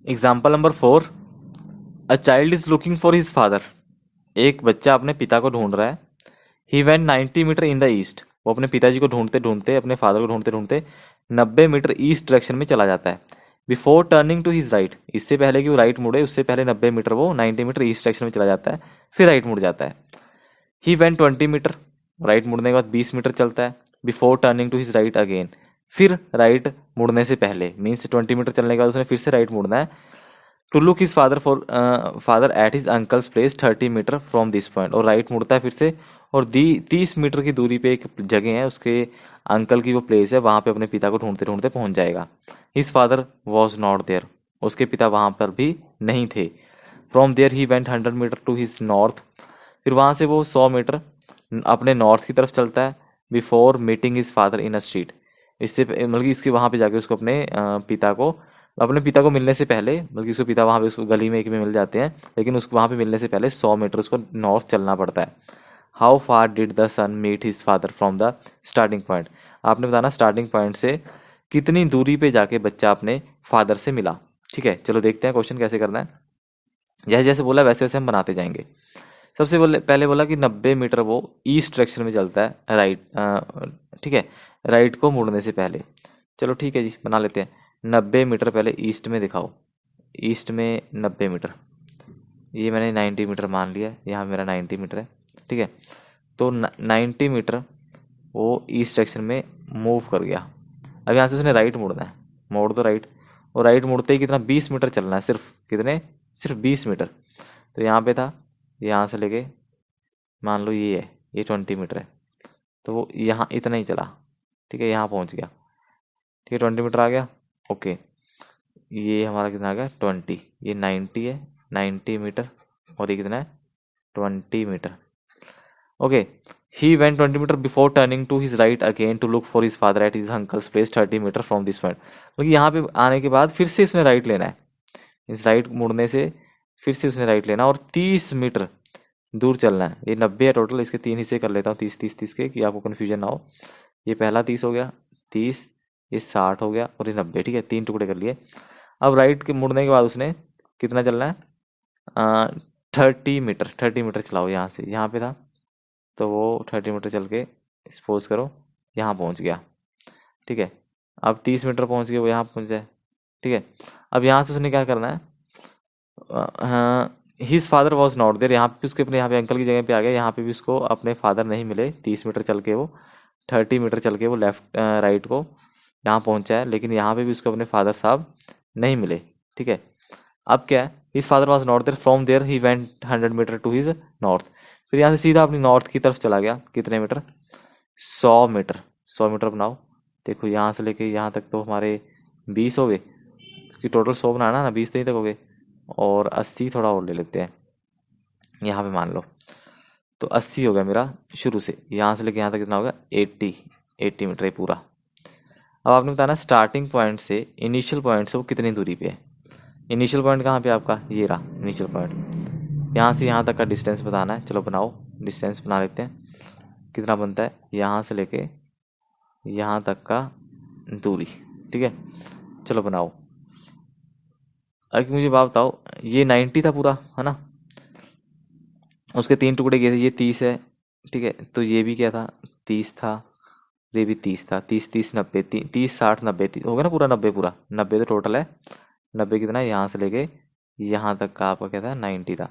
Example number 4, a child is looking for his father. एक बच्चा अपने पिता को ढूंढ रहा है। He went 90 metre in the east. वो अपने पिताजी को ढूंढते ढूंढते, अपने फादर को ढूंढते ढूंढते 90 मीटर ईस्ट डायरेक्शन में चला जाता है। Before turning to his right, इससे पहले कि वो राइट मुड़े उससे पहले 90 मीटर वो 90 मीटर ईस्ट डायरेक्शन में चला जाता है, फिर राइट मुड़ जाता है। ही वेंट 20 मीटर, राइट मुड़ने के बाद 20 मीटर चलता है। Before turning to his right again, फिर राइट मुड़ने से पहले, मीन्स 20 मीटर चलने के बाद उसने फिर से राइट मुड़ना है। To look his father at his uncle's place 30 metre from this point, और राइट मुड़ता है फिर से, और 30 मीटर की दूरी पे एक जगह है, उसके अंकल की वो प्लेस है, वहां पे अपने पिता को ढूंढते ढूंढते पहुंच जाएगा। His father was not there, उसके पिता वहां पर भी नहीं थे। From there he went 100 metre to his north, फिर वहां से वो 100 मीटर अपने नॉर्थ की तरफ चलता है। Before meeting his father in a street, इससे मतलब कि इसके वहां पे जाके उसको अपने पिता को मिलने से पहले, बल्कि उसके पिता वहां पे उसको गली में एक में मिल जाते हैं, लेकिन उसको वहां पे मिलने से पहले 100 मीटर उसको नॉर्थ चलना पड़ता है। How far did the son meet his father from the starting point, आपने बताना स्टार्टिंग पॉइंट से कितनी दूरी पे जाके बच्चा अपने फादर से मिला। ठीक है, चलो देखते हैं क्वेश्चन कैसे करना है। जैसे जैसे बोला वैसे वैसे हम बनाते जाएंगे। सबसे पहले बोला कि 90 मीटर वो ईस्ट डायरेक्शन में चलता है, राइट। ठीक है, राइट को मुड़ने से पहले। चलो ठीक है जी, बना लेते हैं। 90 मीटर पहले ईस्ट में दिखाओ, ईस्ट में 90 मीटर, ये मैंने 90 मीटर मान लिया, यहाँ मेरा 90 मीटर है। ठीक है, तो 90 मीटर वो ईस्ट डायरेक्शन में मूव कर गया। अब यहाँ से उसने राइट मुड़ना है, मोड़ दो राइट, और राइट मुड़ते ही कितना 20 मीटर चलना है, सिर्फ कितने, सिर्फ 20 मीटर। तो यहाँ पे था, यहाँ से लेके मान लो ये है, ये 20 मीटर है, तो वो यहाँ इतना ही चला। ठीक है, यहाँ पहुँच गया। ठीक है, 20 मीटर आ गया। ओके, ये हमारा कितना आ गया 20, ये 90 है, 90 मीटर, और ये कितना है 20 metre. Okay, he went 20 metre before turning to his right again to look for his father at his uncle's place 30 metre from this point, मतलब यहाँ पे आने के बाद फिर से उसने राइट लेना है, इस राइट मुड़ने से फिर से उसने राइट लेना और 30 मीटर दूर चलना है। ये 90 है टोटल, इसके 3 हिस्से कर लेता हूँ 30 30 30 के, कि आपको कन्फ्यूजन ना हो। ये पहला 30 हो गया, 30, ये 60 हो गया, और ये 90। ठीक है, 3 टुकड़े कर लिए। अब राइट के मुड़ने के बाद उसने कितना चलना है, 30 मीटर, 30 मीटर चलाओ यहाँ से, यहाँ पे था तो वो 30 मीटर चल के सपोज करो यहाँ पहुँच गया। ठीक है, अब 30 मीटर पहुँच गए, वो यहाँ पहुँच जाए। ठीक है, अब यहाँ से उसने क्या करना है, his father was not there, यहाँ पे भी उसके अपने यहाँ पे अंकल की जगह पे आ गया, यहाँ पे भी उसको अपने फादर नहीं मिले। 30 मीटर चल के वो 30 मीटर चल के वो लेफ्ट राइट को यहाँ पहुँचा है, लेकिन यहाँ पे भी उसको अपने फादर साहब नहीं मिले। ठीक है, अब क्या है, his father was not there, from there he went 100 metre to his north, फिर यहाँ से सीधा अपनी नॉर्थ की तरफ चला गया। कितने मीटर, 100 मीटर, 100 मीटर बनाओ। देखो यहाँ से लेके यहाँ तक तो हमारे 20 हो गए, क्योंकि टोटल 100 बनाना ना, 20 तो यहीं तक हो गए, और 80 थोड़ा और ले लेते हैं यहाँ पे मान लो, तो 80 हो गया मेरा शुरू से, यहाँ से लेके यहाँ तक कितना होगा 80 मीटर है पूरा। अब आपने बताना स्टार्टिंग पॉइंट से, इनिशियल पॉइंट से वो कितनी दूरी पे है। इनिशियल पॉइंट कहाँ पे आपका, ये रहा इनिशियल पॉइंट, यहाँ से यहाँ तक का डिस्टेंस बताना है। चलो बनाओ, डिस्टेंस बना लेते हैं, कितना बनता है यहाँ से लेके यहाँ तक का दूरी। ठीक है, चलो बनाओ। अब मुझे बात बताओ, ये 90 था पूरा, है ना, उसके 3 टुकड़े किए थे, ये 30 है। ठीक है, तो ये भी क्या था, 30 था, ये भी 30 था, 30 30 90, 30 60 90, हो गया ना पूरा 90, पूरा 90 तो टोटल है। 90 कितना है, यहाँ से लेके यहाँ तक का आपका क्या था 90 था।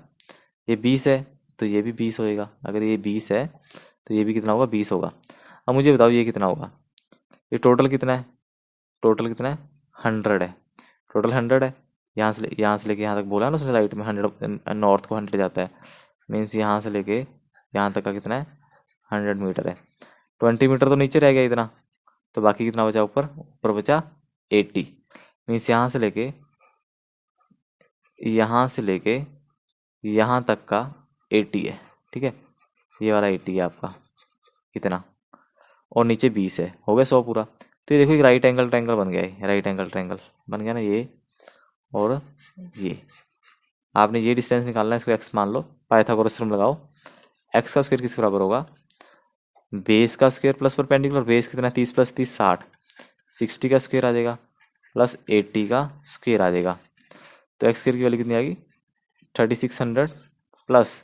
ये 20 है, तो ये भी 20 होएगा। अगर ये 20 है तो ये भी कितना होगा, 20 होगा। अब मुझे बताओ ये कितना होगा, ये टोटल कितना है, टोटल कितना है 100 है, टोटल 100 है। यहाँ से लेके यहाँ तक बोला ना उसने, राइट में 100, नॉर्थ को 100 जाता है, मीन्स यहाँ से लेके यहाँ तक का कितना है 100 मीटर है। 20 मीटर तो नीचे रह गया इतना, तो बाकी कितना बचा ऊपर, ऊपर बचा 80, मीन्स यहाँ से लेके यहाँ तक का 80 है। ठीक है, ये वाला 80 है आपका, कितना, और नीचे 20 है, हो गया 100 पूरा। तो ये देखो एक राइट एंगल ट्रायंगल बन गया है, राइट एंगल ट्रायंगल बन गया ना ये, और ये आपने ये डिस्टेंस निकालना है, इसको एक्स मान लो, पाइथागोरस थ्योरम लगाओ। एक्स का स्क्वायर किस बराबर होगा, बेस का स्क्वायर प्लस परपेंडिकुलर, बेस कितना 30 + 30 60, 60 का स्क्वायर आ जाएगा, प्लस 80 का स्क्वायर आ जाएगा। तो एक्स स्क्वायर की वैल्यू कितनी आएगी 3600 प्लस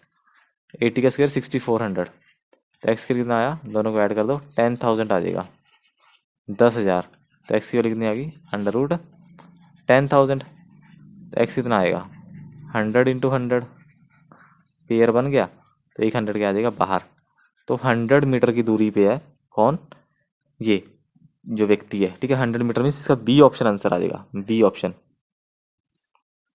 80 का स्क्वायर 6400, तो एक्स स्क्वायर कितना आया, दोनों को ऐड कर दो 10,000 आ जाएगा, 10,000। तो एक्स की वैल्यू कितनी आ गई अंडर रूट 10,000। तो एक्स कितना आएगा 100 इंटू 100, पेयर बन गया, तो 100 क्या आ जाएगा बाहर। तो 100 मीटर की दूरी पे है कौन, ये जो व्यक्ति है, ठीक है। 100 मीटर में इसका बी ऑप्शन आंसर आ जाएगा, बी ऑप्शन।